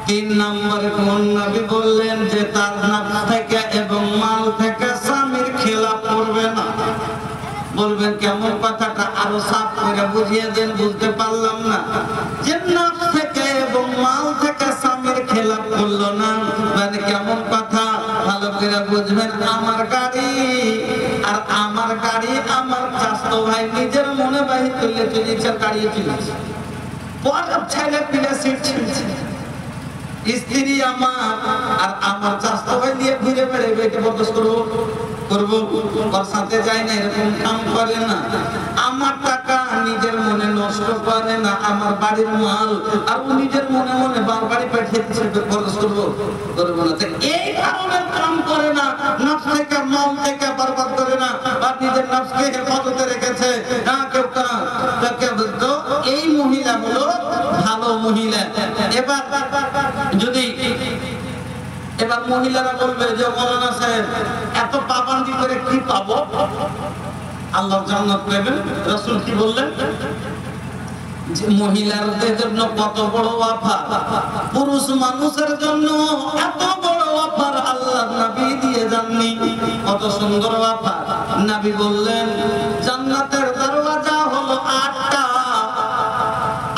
3 নম্বর গুণ নবী বললেন যে তার নফস থেকে এবং মাল থেকে স্বামীর খেলাফ করবে না। বলবেন কেমন? কথাটা আরো সাফ করে বুঝিয়ে দেন, বুঝতে পারলাম না। যে নফস থেকে এবং মাল থেকে স্বামীর খেলাফ করলো না, মানে কেমন কথা? ভালো করে বুঝবেন। আমার গাড়ি আর আমার গাড়ি আমার চাচতো ভাই নিজের মনে বাহির করলে চলেছে, গাড়ি চলেছে, পর ছেলে পিলে সিট ছিলছে স্ত্রী আমার আর আমার চাস্তো ভাই দিয়ে ঘুরে বেড়াবে এটা বরদাস্ত করবো ওর সাথে যায় না এরকম কাম করে না আমার টাকা নিজের মনে নষ্ট করে না আমার বাড়ির মাল আর ও নিজের মনে মনে বাড়ি পাঠিয়ে দিচ্ছে বরদাস্ত করবো না এই ধরনের কাম করে না নফস থেকে মন থেকে বরবাদ করে না বা নিজের নফসকে হেফাজতে রেখেছে না কেউ তো এই মহিলা হলো ভালো মহিলা এবার মহিলারা বলবে যে মৌলানা সাহেব এত পাবন্দি করে কি পাবো আল্লাহ জান্নাত পাবেন রাসূল কি বললেন যে মহিলাদের জন্য কত বড় অফার পুরুষ মানুষের জন্য এত বড় অফার আল্লাহর নবী দিয়ে যাননি কত সুন্দর অফার নবী বললেন জান্নাতের দরওয়াজা হলো 8টা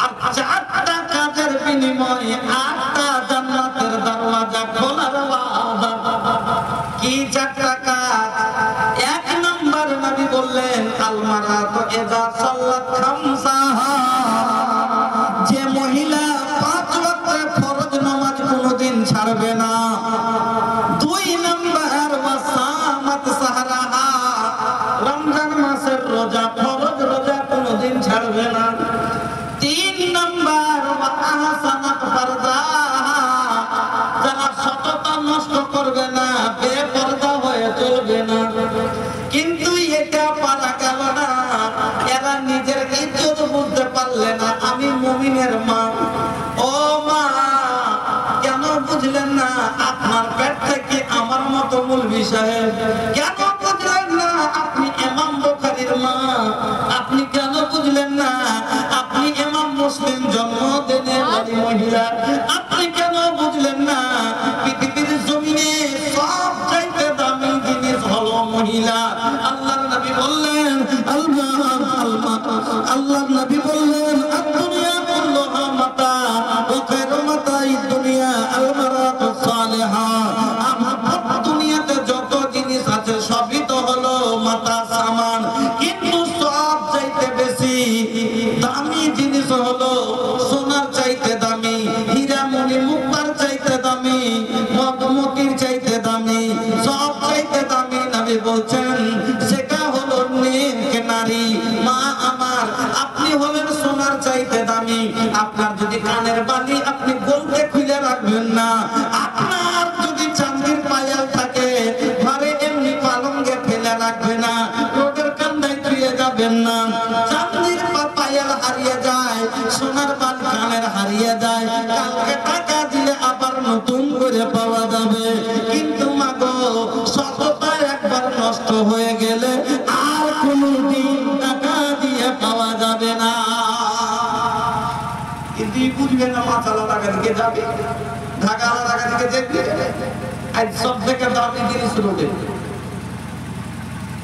আর 4টা কাজের বিনিময়ে 8টা জান্নাতের দরওয়াজা খোলার ওয়াদা কি 4টা কাজ এক নাম্বার নবী বললেন আল মারাতু ইযা সাল্লাত খামসাহা যে মহিলা 5 ওয়াক্তের ফরজ নামাজ কোনদিন ছাড়বে না 2 নাম্বার ওয়াসামাত সাহরাহা রমজান মাসের রোজা ফরজ রোজা কোনদিন ছাড়বে না 3 নাম্বার ওয়াহসানাত ফারজাহা যারা সততা নষ্ট করবে না বেপরদা হয়ে চলবে না কিন্তু এটা পারা গেল না এরা নিজের ইজ্জত বুঝতে পারলে না আমি মুমিনের মা ও মা কেন বুঝলেন না আপনার পেট থেকে আমার মতো মুলবি সাহেব কেন বুঝলেন না আপনি ইমাম বুখারীর মা আপনি কেন বুঝলেন না আপনি ইমাম মুসলিম জন্ম দেনে বাড়ি মহিলা আপনি কেন বুঝলেন না পৃথিবীর জমিনে সবচাইতে দামি জিনিস হলো মহিলা আল্লাহর নবী বললেন আল্লাহর নবী বললেন দুনিয়া কুল্লুহা মাতা ওয়া খায়রু মাতা'id দুনিয়া আল মারাতু সালিহা আমার দুনিয়াতে যত জিনিস আছে সবই তো হলো মাতা সামান কিন্তু সব চাইতে বেশি দামি জিনিস হলো সোনার চাইতে দামি হীরা মণি মুক্তার চাইতে দামি মধুমতির চাইতে দামি সব চাইতে দামি নবী বলছেন সেটা হলো নেক নারী মা আমার আপনি হলেন সোনার চাইতে দামি আপনার যদি কানের বালি আপনি গলতে খুলে রাখবেন না আপনার যদি চাঁদির পায়াল থাকে ঘরে এমনি পালঙ্গে ফেলে রাখবে না রোডের কান্দায় ধুয়ে যাবেন না চাঁদির পায়াল হারিয়ে যায় সোনার বাল কানের হারিয়ে যায় কালকে টাকা দিলে আবার নতুন করে পাওয়া যাবে কিন্তু মাগো সততা একবার নষ্ট হয়ে গেলে আর কোনদিন টাকা দিয়ে পাওয়া যাবে না কিন্তু বুঝবে না মাথালা টাকা দিকে যাবে ঢাকা টাকা দিকে দেখবে আজ সব থেকে দামি জিনিস রোডে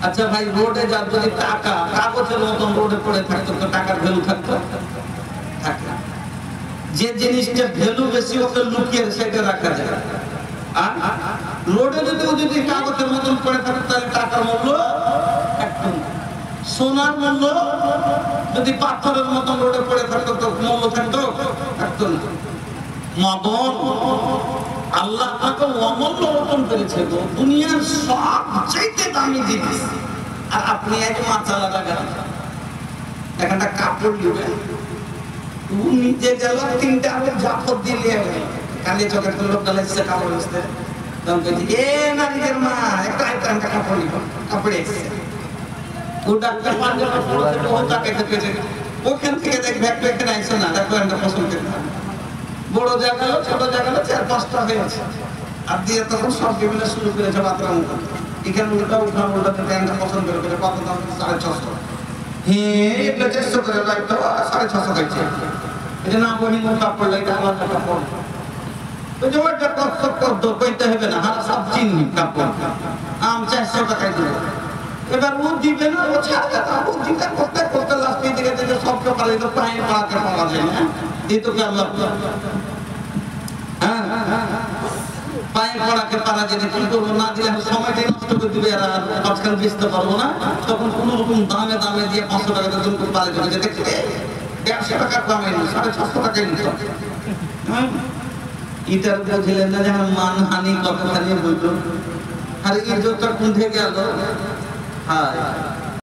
আচ্ছা ভাই রোডে যা যদি টাকা কাগজের মতন রোডে পড়ে থাকতো তো টাকার ভ্যালু থাকতো থাকে না যে জিনিসটা ভ্যালু বেশি ওকে লুকিয়ে সেটা রাখা যায় আর রোডে যদি কাগজের মতন পড়ে থাকতো তাহলে টাকার মূল্য একদম সোনার মূল্য যদি পাথরের মতন রোডে পড়ে থাকতো তো মূল্য থাকতো একদম মদন আল্লাহ তাকে অমূল্য রতন করেছে গো দুনিয়ার সবচেয়ে দামি জিনিস আর আপনি এক মাচালা লাগান একটা কাপড় দিবেন নিজে গেল 3টা আগে জাফর দিলে কালি চোখের লোক ডালাইছে কাপড় আসতে তখন কইছি এ নারীদের মা একটা কাপড় নিব কাপড় এসে ও ডাক্তার পাঞ্জাব পড়তে বহুত টাকা খেতে ওখান থেকে দেখ ব্যাগ ব্যাগ আইছে না ডাক্তার একটা পছন্দ করে বড় জায়গা ছোট জায়গা 4-5টা হয়েছে আর দিয়ে তখন সব বিভিন্ন শুরু করেছে বাতরাম এখানে উল্টা একটা পছন্দ করে কত দাম 650 হ্যাঁ এটা 400 করে লাগতো 650 হয়েছে এটা না বলি মোটা কাপড় লাগে আলাদা কাপড় তো যে ওটা কষ্ট করতে কইতে হবে না হারা সব চিনি কাপড় আম 400 টাকায় দিবে এবার ও দিবে না ও ছাড়বে না ও চিন্তা করতে করতে লাস্টে দিকে দিকে সব সকালে তো পায়ে পাড়াতে পাওয়া যায় না এই তো কি আল্লাহ হ্যাঁ পায়ে পড়াকে পারা যেতে কি করবো না দিলে সময়টা নষ্ট করে দিবে আর আজকাল বেচতে পারবো না তখন কোনো রকম দামে দিয়ে 500 টাকা দিয়ে পালে চলে যেতে 150 টাকা কমাইল 650 টাকা নিত ইটার বুঝলেন না যে মানহানি কথা নিয়ে বলতো আর ইজ্জতটা কোন থেকে গেল হ্যাঁ